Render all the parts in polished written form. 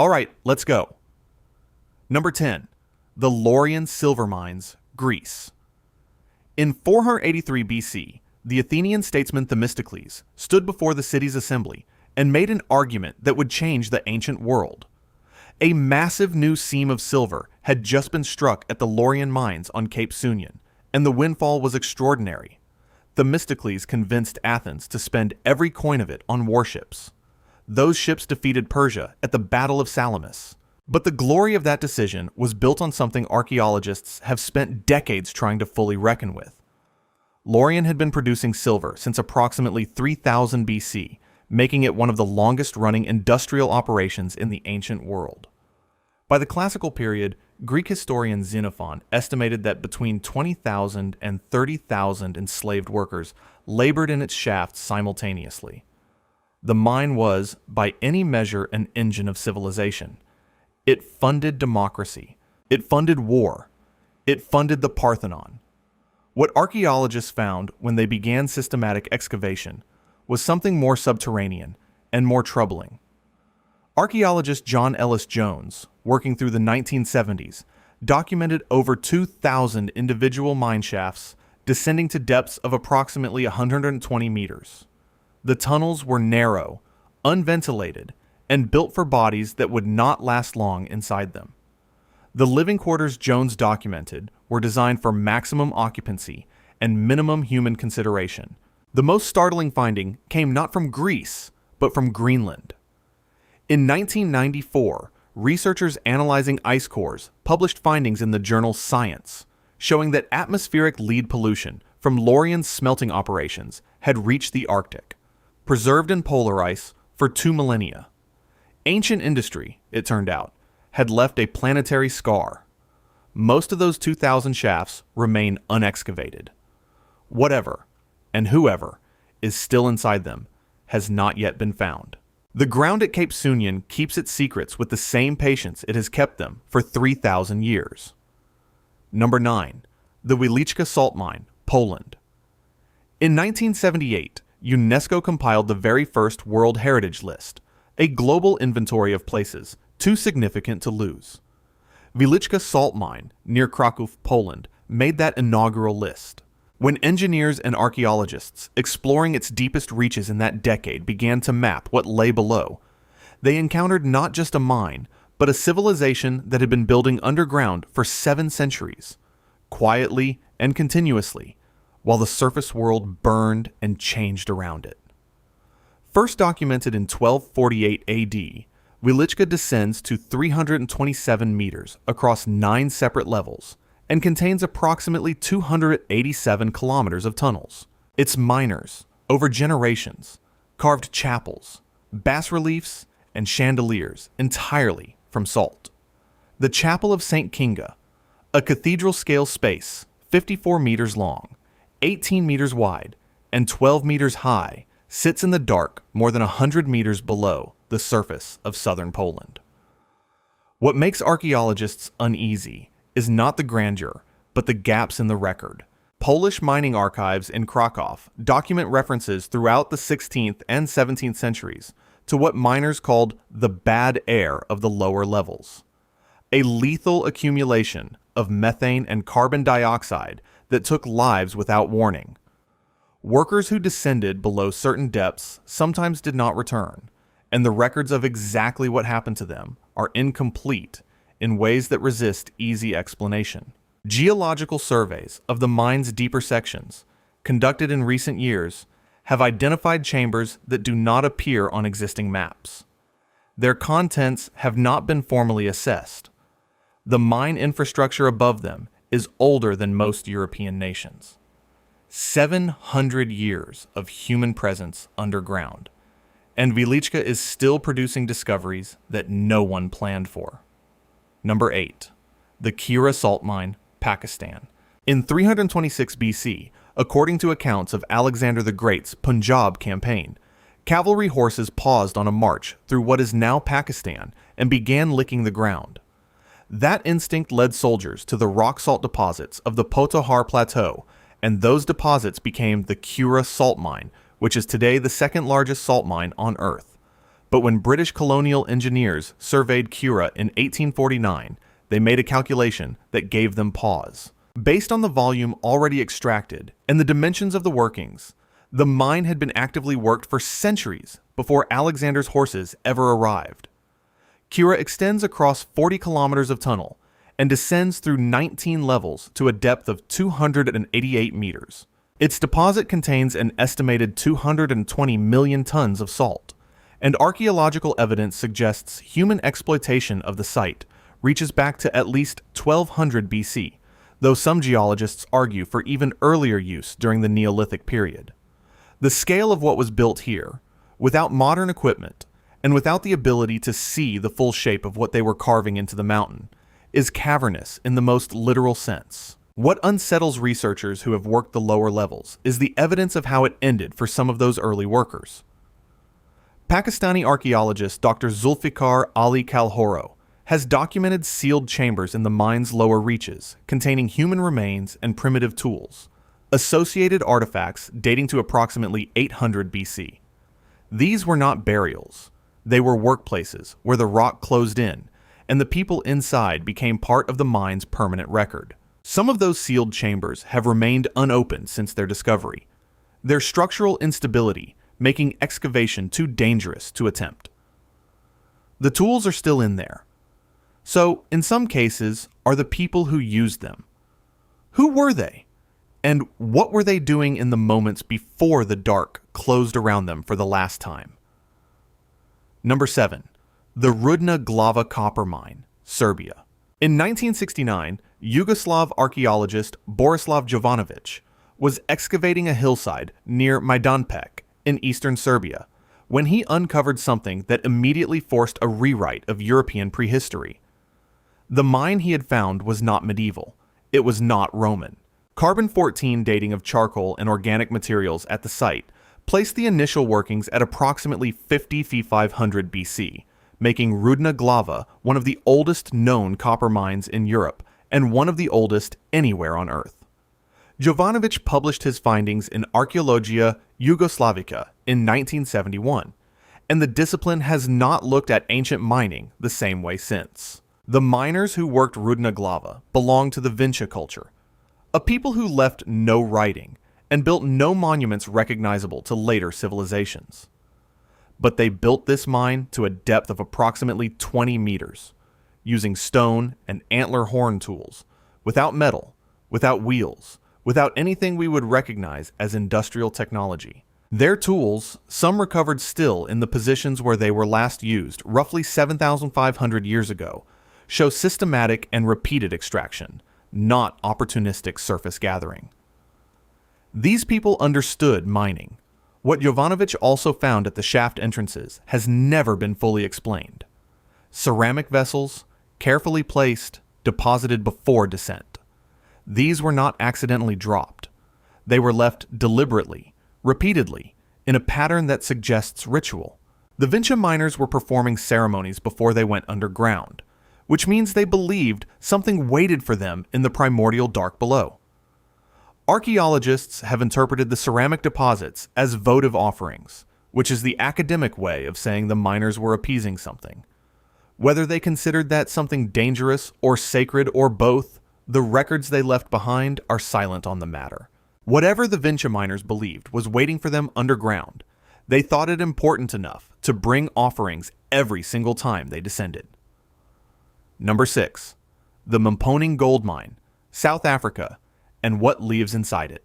All right, let's go. Number 10. The Laurian silver mines, Greece. In 483 BC, the Athenian statesman Themistocles stood before the city's assembly and made an argument that would change the ancient world. A massive new seam of silver had just been struck at the Laurian mines on Cape Sounion, and the windfall was extraordinary. Themistocles convinced Athens to spend every coin of it on warships. Those ships defeated Persia at the Battle of Salamis. But the glory of that decision was built on something archaeologists have spent decades trying to fully reckon with. Laurion had been producing silver since approximately 3000 BC, making it one of the longest-running industrial operations in the ancient world. By the classical period, Greek historian Xenophon estimated that between 20,000 and 30,000 enslaved workers labored in its shafts simultaneously. The mine was, by any measure, an engine of civilization. It funded democracy. It funded war. It funded the Parthenon. What archaeologists found when they began systematic excavation was something more subterranean and more troubling. Archaeologist John Ellis Jones, working through the 1970s, documented over 2,000 individual mine shafts descending to depths of approximately 120 meters. The tunnels were narrow, unventilated, and built for bodies that would not last long inside them. The living quarters Jones documented were designed for maximum occupancy and minimum human consideration. The most startling finding came not from Greece, but from Greenland. In 1994, researchers analyzing ice cores published findings in the journal Science, showing that atmospheric lead pollution from Laurion's smelting operations had reached the Arctic, preserved in polar ice for 2 millennia. Ancient industry, it turned out, had left a planetary scar. Most of those 2,000 shafts remain unexcavated. Whatever, and whoever, is still inside them has not yet been found. The ground at Cape Sounion keeps its secrets with the same patience it has kept them for 3,000 years. Number 9. The Wieliczka salt mine, Poland. In 1978, UNESCO compiled the very first World Heritage List, a global inventory of places too significant to lose. Wieliczka salt mine, near Krakow, Poland, made that inaugural list. When engineers and archaeologists exploring its deepest reaches in that decade began to map what lay below, they encountered not just a mine, but a civilization that had been building underground for 7 centuries, quietly and continuously, while the surface world burned and changed around it. First documented in 1248 AD, Wieliczka descends to 327 meters across 9 separate levels, and contains approximately 287 kilometers of tunnels. Its miners, over generations, carved chapels, bas-reliefs, and chandeliers entirely from salt. The Chapel of St. Kinga, a cathedral-scale space 54 meters long, 18 meters wide, and 12 meters high, sits in the dark more than 100 meters below the surface of southern Poland. What makes archaeologists uneasy is not the grandeur, but the gaps in the record. Polish mining archives in Krakow document references throughout the 16th and 17th centuries to what miners called the bad air of the lower levels, a lethal accumulation of methane and carbon dioxide that took lives without warning. Workers who descended below certain depths sometimes did not return, and the records of exactly what happened to them are incomplete in ways that resist easy explanation. Geological surveys of the mine's deeper sections, conducted in recent years, have identified chambers that do not appear on existing maps. Their contents have not been formally assessed. The mine infrastructure above them is older than most European nations. 700 years of human presence underground, and Wieliczka is still producing discoveries that no one planned for. Number 8. The Khewra salt mine, Pakistan. In 326 BC, according to accounts of Alexander the Great's Punjab campaign, cavalry horses paused on a march through what is now Pakistan and began licking the ground. That instinct led soldiers to the rock salt deposits of the Potahar Plateau, and those deposits became the Khewra salt mine, which is today the second largest salt mine on Earth. But when British colonial engineers surveyed Khewra in 1849, they made a calculation that gave them pause. Based on the volume already extracted and the dimensions of the workings, the mine had been actively worked for centuries before Alexander's horses ever arrived. Khewra extends across 40 kilometers of tunnel and descends through 19 levels to a depth of 288 meters. Its deposit contains an estimated 220 million tons of salt, and archaeological evidence suggests human exploitation of the site reaches back to at least 1200 BC, though some geologists argue for even earlier use during the Neolithic period. The scale of what was built here, without modern equipment, and without the ability to see the full shape of what they were carving into the mountain, is cavernous in the most literal sense. What unsettles researchers who have worked the lower levels is the evidence of how it ended for some of those early workers. Pakistani archaeologist Dr. Zulfikar Ali Kalhoro has documented sealed chambers in the mine's lower reaches containing human remains and primitive tools, associated artifacts dating to approximately 800 BC. These were not burials. They were workplaces where the rock closed in, and the people inside became part of the mine's permanent record. Some of those sealed chambers have remained unopened since their discovery, their structural instability making excavation too dangerous to attempt. The tools are still in there. So, in some cases, are the people who used them. Who were they? And what were they doing in the moments before the dark closed around them for the last time? Number 7. The Rudna Glava copper mine, Serbia. In 1969, Yugoslav archaeologist Borislav Jovanovic was excavating a hillside near Majdanpek in eastern Serbia when he uncovered something that immediately forced a rewrite of European prehistory. The mine he had found was not medieval. It was not Roman. Carbon-14 dating of charcoal and organic materials at the site placed the initial workings at approximately 50 500 BC, making Rudna Glava one of the oldest known copper mines in Europe and one of the oldest anywhere on Earth. Jovanovic published his findings in Archeologia Jugoslavica in 1971, and the discipline has not looked at ancient mining the same way since. The miners who worked Rudna Glava belonged to the Vinča culture, a people who left no writing and built no monuments recognizable to later civilizations. But they built this mine to a depth of approximately 20 meters, using stone and antler horn tools, without metal, without wheels, without anything we would recognize as industrial technology. Their tools, some recovered still in the positions where they were last used roughly 7,500 years ago, show systematic and repeated extraction, not opportunistic surface gathering. These people understood mining. What Jovanovic also found at the shaft entrances has never been fully explained. Ceramic vessels, carefully placed, deposited before descent. These were not accidentally dropped. They were left deliberately, repeatedly, in a pattern that suggests ritual. The Vinča miners were performing ceremonies before they went underground, which means they believed something waited for them in the primordial dark below. Archaeologists have interpreted the ceramic deposits as votive offerings, which is the academic way of saying the miners were appeasing something. Whether they considered that something dangerous or sacred or both, the records they left behind are silent on the matter. Whatever the Vinča miners believed was waiting for them underground, they thought it important enough to bring offerings every single time they descended. Number 6. The Mponeng gold mine, South Africa, and what lives inside it.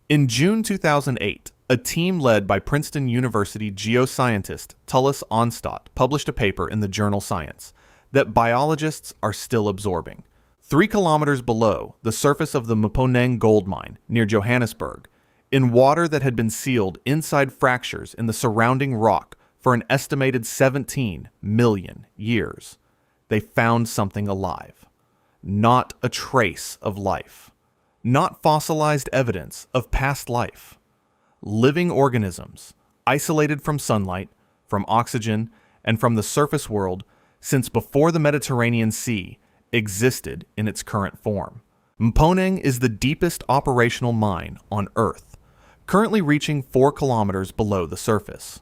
In June 2008, a team led by Princeton University geoscientist Tullis Onstad published a paper in the journal Science that biologists are still absorbing. 3 kilometers below the surface of the Mponeng gold mine near Johannesburg, in water that had been sealed inside fractures in the surrounding rock for an estimated 17 million years, they found something alive. Not a trace of life. Not fossilized evidence of past life. Living organisms, isolated from sunlight, from oxygen, and from the surface world since before the Mediterranean Sea existed in its current form. Mponeng is the deepest operational mine on Earth, currently reaching 4 kilometers below the surface.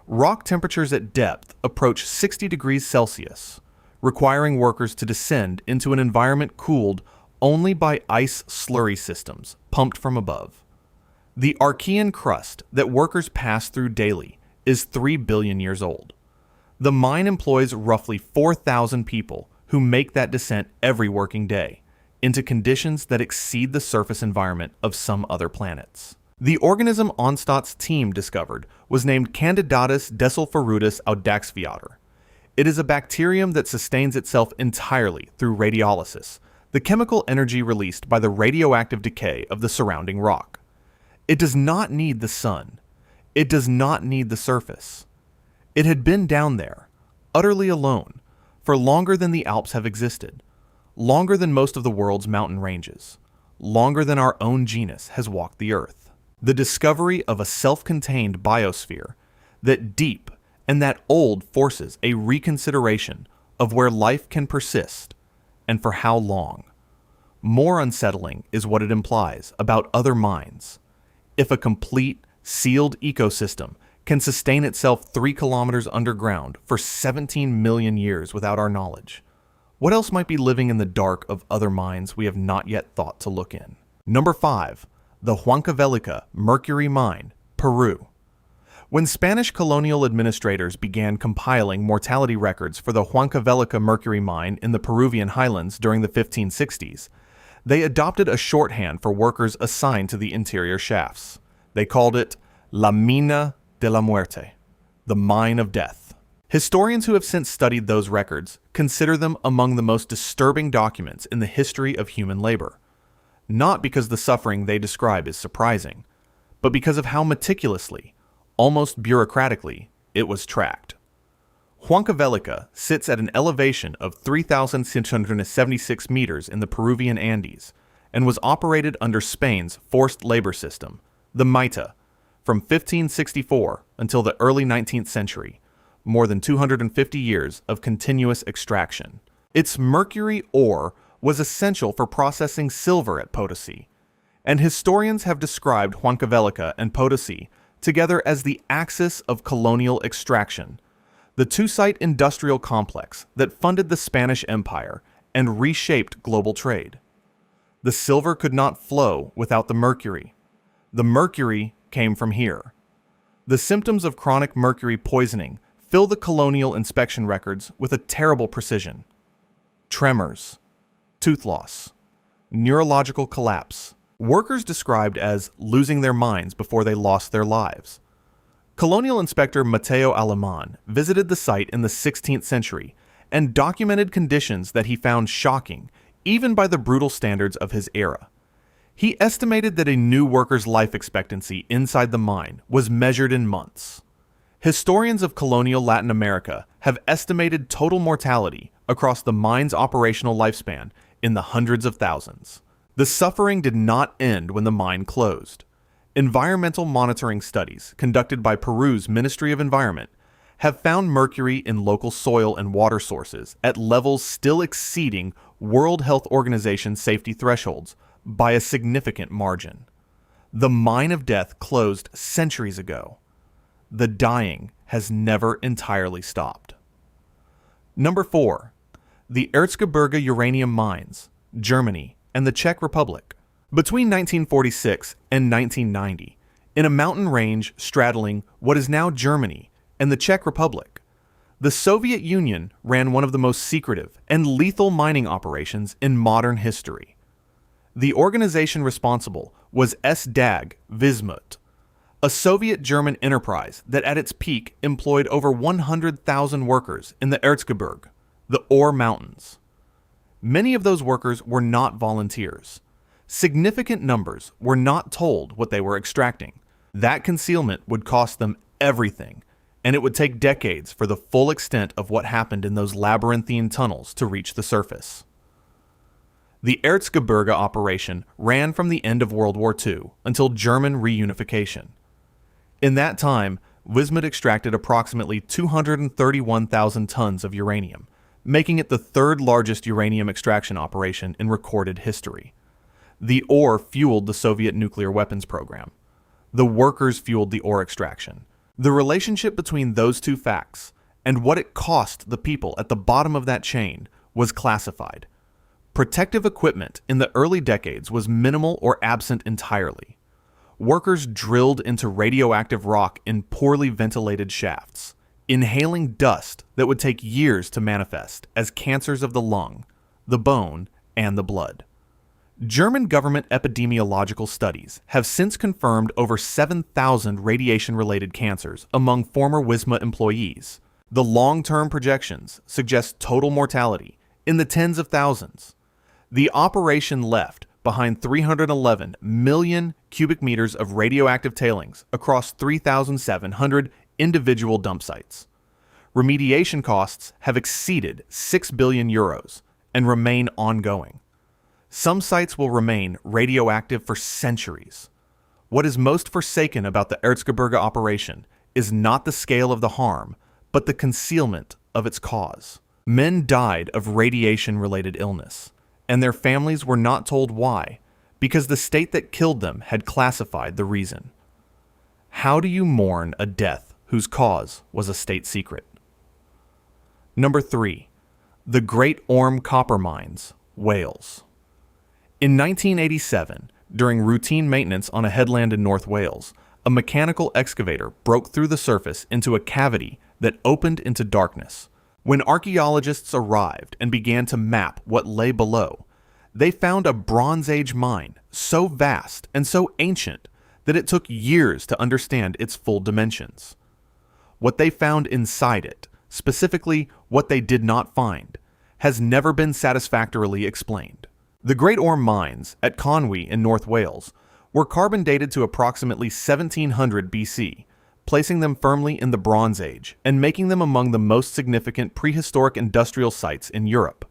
rock temperatures at depth approach 60 degrees Celsius, requiring workers to descend into an environment cooled only by ice slurry systems pumped from above. The Archean crust that workers pass through daily is 3 billion years old. The mine employs roughly 4,000 people who make that descent every working day into conditions that exceed the surface environment of some other planets. The organism Onstadt's team discovered was named Candidatus desulfurutus audaxviator. It is a bacterium that sustains itself entirely through radiolysis, the chemical energy released by the radioactive decay of the surrounding rock. It does not need the sun. It does not need the surface. It had been down there, utterly alone, for longer than the Alps have existed, longer than most of the world's mountain ranges, longer than our own genus has walked the earth. The discovery of a self-contained biosphere that deep and that old forces a reconsideration of where life can persist and for how long. More unsettling is what it implies about other mines. If a complete, sealed ecosystem can sustain itself 3 kilometers underground for 17 million years without our knowledge, what else might be living in the dark of other mines we have not yet thought to look in? Number 5. The Huancavelica Mercury Mine, Peru. When Spanish colonial administrators began compiling mortality records for the Huancavelica Mercury Mine in the Peruvian highlands during the 1560s, they adopted a shorthand for workers assigned to the interior shafts. They called it La Mina de la Muerte, the Mine of Death. Historians who have since studied those records consider them among the most disturbing documents in the history of human labor. Not because the suffering they describe is surprising, but because of how meticulously, almost bureaucratically, it was tracked. Huancavelica sits at an elevation of 3,676 meters in the Peruvian Andes and was operated under Spain's forced labor system, the Maita, from 1564 until the early 19th century, more than 250 years of continuous extraction. Its mercury ore was essential for processing silver at Potosi, and historians have described Huancavelica and Potosi together as the axis of colonial extraction, the two-site industrial complex that funded the Spanish Empire and reshaped global trade. The silver could not flow without the mercury. The mercury came from here. The symptoms of chronic mercury poisoning fill the colonial inspection records with a terrible precision. Tremors, tooth loss, neurological collapse, workers described as losing their minds before they lost their lives. Colonial inspector Mateo Alemán visited the site in the 16th century and documented conditions that he found shocking, even by the brutal standards of his era. He estimated that a new worker's life expectancy inside the mine was measured in months. Historians of colonial Latin America have estimated total mortality across the mine's operational lifespan in the hundreds of thousands. The suffering did not end when the mine closed. Environmental monitoring studies conducted by Peru's Ministry of Environment have found mercury in local soil and water sources at levels still exceeding World Health Organization safety thresholds by a significant margin. The Mine of Death closed centuries ago. The dying has never entirely stopped. Number 4. The Erzgebirge uranium mines, Germany and the Czech Republic. Between 1946 and 1990, in a mountain range straddling what is now Germany and the Czech Republic, the Soviet Union ran one of the most secretive and lethal mining operations in modern history. The organization responsible was S-DAG Vismut, a Soviet-German enterprise that at its peak employed over 100,000 workers in the Erzgebirge, the Ore Mountains. Many of those workers were not volunteers. Significant numbers were not told what they were extracting. That concealment would cost them everything, and it would take decades for the full extent of what happened in those labyrinthine tunnels to reach the surface. The Erzgebirge operation ran from the end of World War II until German reunification. In that time, Vismut extracted approximately 231,000 tons of uranium, making it the third largest uranium extraction operation in recorded history. The ore fueled the Soviet nuclear weapons program. The workers fueled the ore extraction. The relationship between those two facts and what it cost the people at the bottom of that chain was classified. Protective equipment in the early decades was minimal or absent entirely. Workers drilled into radioactive rock in poorly ventilated shafts, inhaling dust that would take years to manifest as cancers of the lung, the bone, and the blood. German government epidemiological studies have since confirmed over 7,000 radiation-related cancers among former WISMA employees. The long-term projections suggest total mortality in the tens of thousands. The operation left behind 311 million cubic meters of radioactive tailings across 3,700 individual dump sites. Remediation costs have exceeded 6 billion euros and remain ongoing. Some sites will remain radioactive for centuries. What is most forsaken about the Erzgebirge operation is not the scale of the harm, but the concealment of its cause. Men died of radiation-related illness, and their families were not told why, because the state that killed them had classified the reason. How do you mourn a death whose cause was a state secret? Number 3. The Great Orme Copper Mines, Wales. In 1987, during routine maintenance on a headland in North Wales, a mechanical excavator broke through the surface into a cavity that opened into darkness. When archaeologists arrived and began to map what lay below, they found a Bronze Age mine so vast and so ancient that it took years to understand its full dimensions. What they found inside it, specifically what they did not find, has never been satisfactorily explained. The Great Orme mines at Conwy in North Wales were carbon dated to approximately 1700 BC, placing them firmly in the Bronze Age and making them among the most significant prehistoric industrial sites in Europe.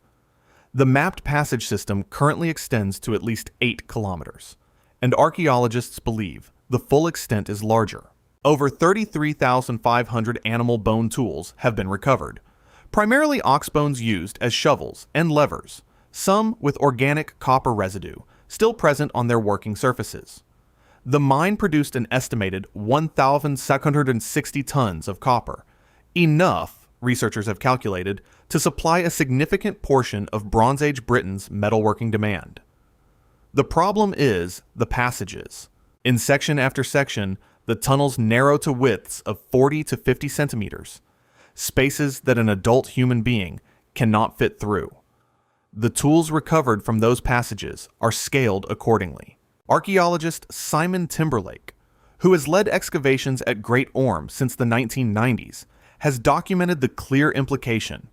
The mapped passage system currently extends to at least 8 kilometers, and archaeologists believe the full extent is larger. Over 33,500 animal bone tools have been recovered, primarily ox bones used as shovels and levers, some with organic copper residue still present on their working surfaces. The mine produced an estimated 1,660 tons of copper, enough, researchers have calculated, to supply a significant portion of Bronze Age Britain's metalworking demand. The problem is the passages. In section after section, the tunnels narrow to widths of 40 to 50 centimeters, spaces that an adult human being cannot fit through. The tools recovered from those passages are scaled accordingly. Archaeologist Simon Timberlake, who has led excavations at Great Orme since the 1990s, has documented the clear implication.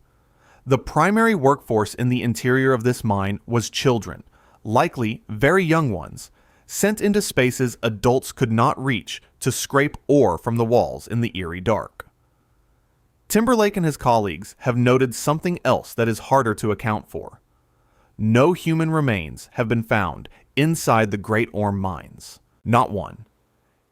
The primary workforce in the interior of this mine was children, likely very young ones, sent into spaces adults could not reach to scrape ore from the walls in the eerie dark. Timberlake and his colleagues have noted something else that is harder to account for. No human remains have been found inside the Great Orme mines. Not one.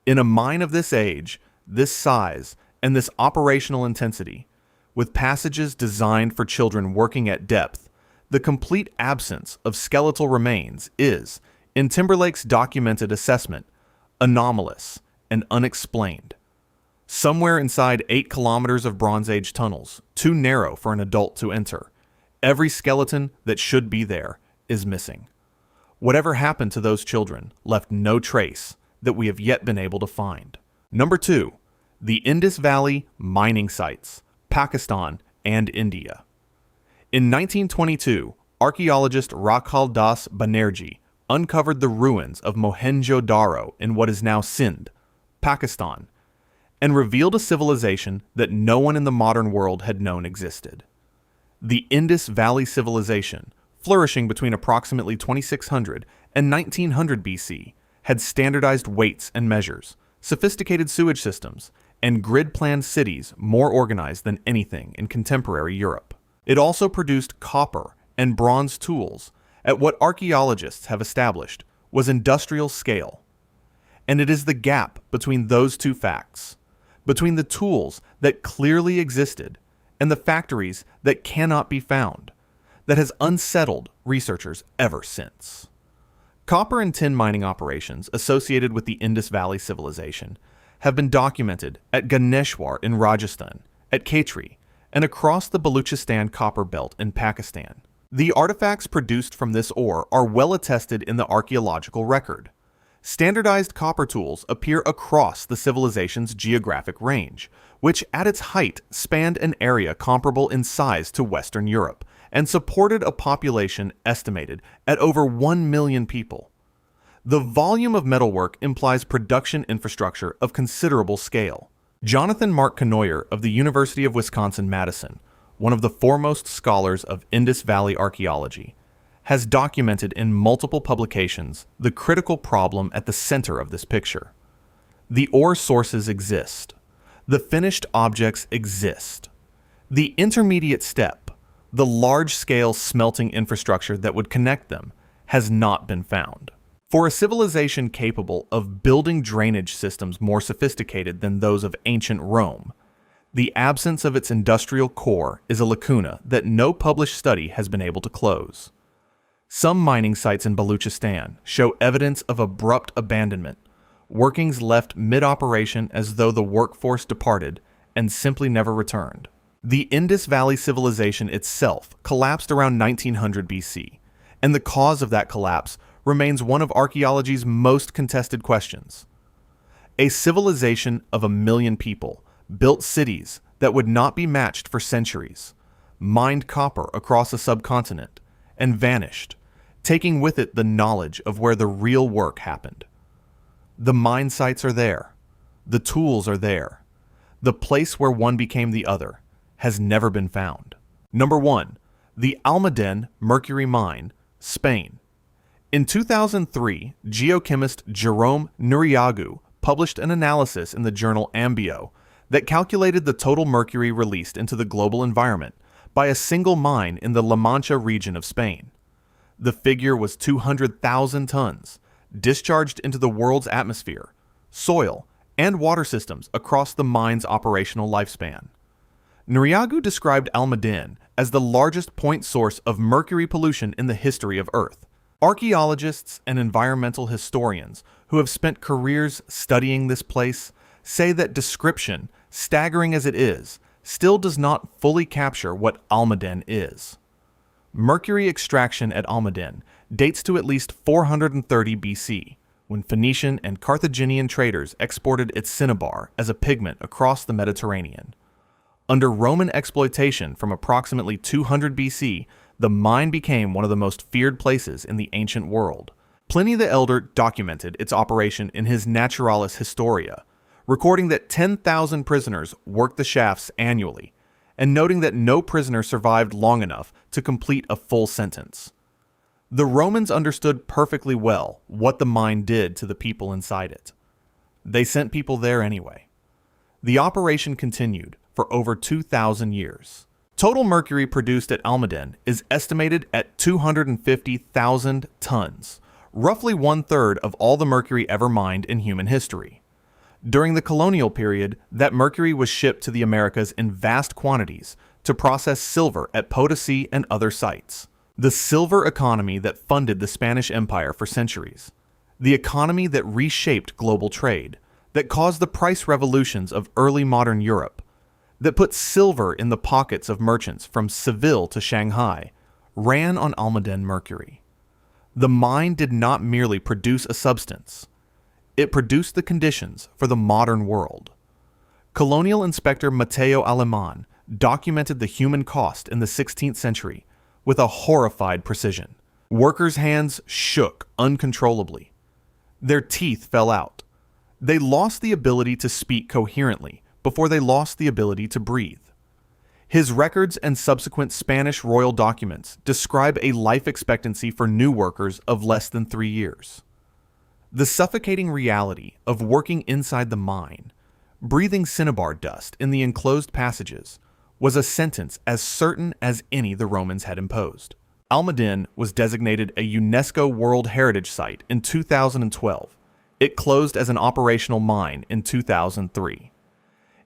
In a mine of this age, this size, and this operational intensity, with passages designed for children working at depth, the complete absence of skeletal remains is, in Timberlake's documented assessment, anomalous and unexplained. Somewhere inside 8 kilometers of Bronze Age tunnels, too narrow for an adult to enter, every skeleton that should be there is missing. Whatever happened to those children left no trace that we have yet been able to find. Number 2, the Indus Valley mining sites, Pakistan and India. In 1922, archaeologist Rakhal Das Banerjee uncovered the ruins of Mohenjo-Daro in what is now Sindh, Pakistan, and revealed a civilization that no one in the modern world had known existed. The Indus Valley civilization, flourishing between approximately 2600 and 1900 BC, had standardized weights and measures, sophisticated sewage systems, and grid-planned cities more organized than anything in contemporary Europe. It also produced copper and bronze tools at what archaeologists have established was industrial scale. And it is the gap between those two facts, between the tools that clearly existed and the factories that cannot be found, that has unsettled researchers ever since. Copper and tin mining operations associated with the Indus Valley civilization have been documented at Ganeshwar in Rajasthan, at Khetri, and across the Baluchistan copper belt in Pakistan. The artifacts produced from this ore are well attested in the archaeological record. Standardized copper tools appear across the civilization's geographic range, which at its height spanned an area comparable in size to Western Europe and supported a population estimated at over 1 million people. The volume of metalwork implies production infrastructure of considerable scale. Jonathan Mark Knoyer of the University of Wisconsin-Madison, one of the foremost scholars of Indus Valley archaeology, has documented in multiple publications the critical problem at the center of this picture. The ore sources exist. The finished objects exist. The intermediate step, the large-scale smelting infrastructure that would connect them, has not been found. For a civilization capable of building drainage systems more sophisticated than those of ancient Rome, the absence of its industrial core is a lacuna that no published study has been able to close. Some mining sites in Baluchistan show evidence of abrupt abandonment, workings left mid-operation as though the workforce departed and simply never returned. The Indus Valley civilization itself collapsed around 1900 BC, and the cause of that collapse remains one of archaeology's most contested questions. A civilization of 1 million people built cities that would not be matched for centuries, mined copper across a subcontinent, and vanished, taking with it the knowledge of where the real work happened. The mine sites are there. The tools are there. The place where one became the other has never been found. Number 1. The Almaden Mercury Mine, Spain. In 2003, geochemist Jerome Nuriagu published an analysis in the journal Ambio that calculated the total mercury released into the global environment by a single mine in the La Mancha region of Spain. The figure was 200,000 tons, discharged into the world's atmosphere, soil, and water systems across the mine's operational lifespan. Nuriagu described Almaden as the largest point source of mercury pollution in the history of Earth. Archaeologists and environmental historians who have spent careers studying this place say that description, staggering as it is, still does not fully capture what Almaden is. Mercury extraction at Almaden dates to at least 430 BC, when Phoenician and Carthaginian traders exported its cinnabar as a pigment across the Mediterranean. Under Roman exploitation from approximately 200 BC, the mine became one of the most feared places in the ancient world. Pliny the Elder documented its operation in his Naturalis Historia, recording that 10,000 prisoners worked the shafts annually, and noting that no prisoner survived long enough to complete a full sentence. The Romans understood perfectly well what the mine did to the people inside it. They sent people there anyway. The operation continued for over 2,000 years. Total mercury produced at Almaden is estimated at 250,000 tons, roughly 1/3 of all the mercury ever mined in human history. During the colonial period, that mercury was shipped to the Americas in vast quantities to process silver at Potosi and other sites. The silver economy that funded the Spanish Empire for centuries. The economy that reshaped global trade, that caused the price revolutions of early modern Europe, that put silver in the pockets of merchants from Seville to Shanghai, ran on Almaden mercury. The mine did not merely produce a substance. It produced the conditions for the modern world. Colonial inspector Matteo Aleman documented the human cost in the 16th century with a horrified precision. Workers' hands shook uncontrollably. Their teeth fell out. They lost the ability to speak coherently before they lost the ability to breathe. His records and subsequent Spanish royal documents describe a life expectancy for new workers of less than 3 years. The suffocating reality of working inside the mine, breathing cinnabar dust in the enclosed passages, was a sentence as certain as any the Romans had imposed. Almaden was designated a UNESCO World Heritage Site in 2012. It closed as an operational mine in 2003.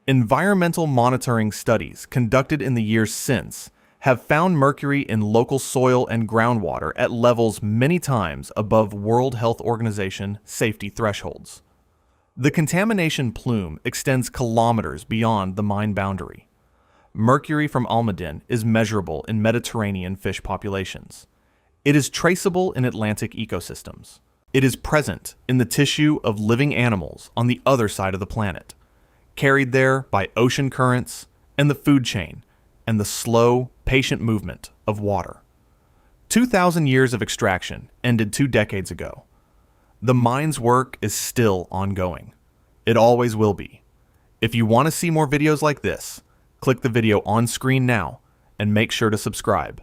Environmental monitoring studies conducted in the years since have found mercury in local soil and groundwater at levels many times above World Health Organization safety thresholds. The contamination plume extends kilometers beyond the mine boundary. Mercury from Almaden is measurable in Mediterranean fish populations. It is traceable in Atlantic ecosystems. It is present in the tissue of living animals on the other side of the planet, carried there by ocean currents and the food chain and the slow, patient movement of water. 2,000 years of extraction ended 2 decades ago. The mine's work is still ongoing. It always will be. If you want to see more videos like this, click the video on screen now and make sure to subscribe.